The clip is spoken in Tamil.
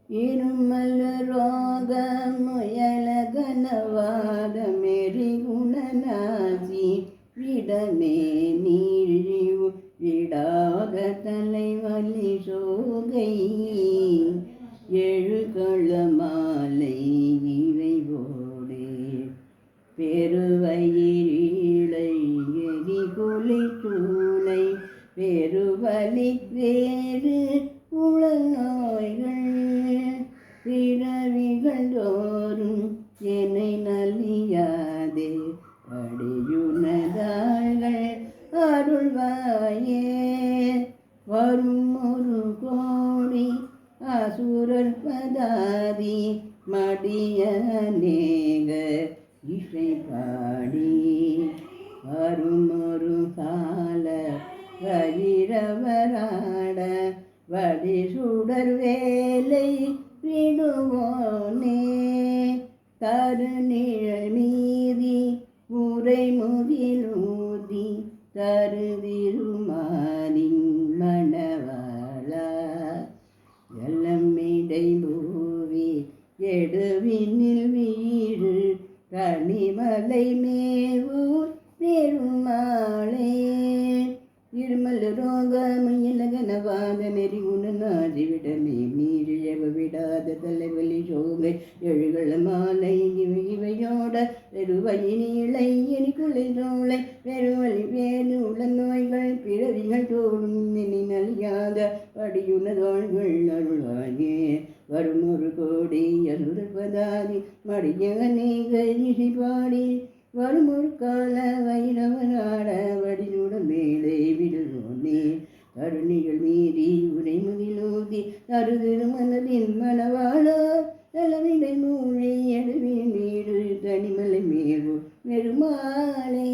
இருமல் ரோக முயல கனவாத மெரி குணநாசி விடமே நீழிவு விடாத தலைவலி சோகை எழுகள மாலை இறைவோடு பெருவயிரிழை எரிகுலை சூளை பெருவலி வேறு உடல் நோய்கள் பிறவிகள் தோறும் என்னை நலியாதே அடியுனதாள்கள் அருள்வாயே. வரும் ஒரு கோடி அசுரர் பதாதி மடிய அநேக இசை பாடி வரும் ஒரு கால கதிரவராட வடி சுடர் வேலை விடுவோனே தருநிழல் மீதி உரை முகிலூதி தருதிருமாலின் மணவாளா எல்லம்மிடை பூவி எடுவினில் வீடு கனிமலை மேவூர் பெருமாளே. இருமல் ரோகம் இலகனவாத நெறி உணநாதி விடமே நீரிழவ விடாத தலைவலி சோகை எழுகள மாலை இவையோட பெருவயிலை எனிக்குலை சோலை பெருவலி வேறு உள்ள நோய்கள் பிறவிகள் தோடும் இனி நலியாத படியுனதோள்கள் அருள்வாயே. வரும் ஒரு கோடி அசுரபதாதி மடிய அநேக இசை பாடி வரும் ஒரு கால வைரவனாட வடிசுடன் மேலே விடுவோனே தருணிகள் மீறி உரை முகிலூதி தருதிருமனதின் மணவாளா தலவிடை மூளை எடுவின் வீடு தனிமலை மேவு பெருமாளே.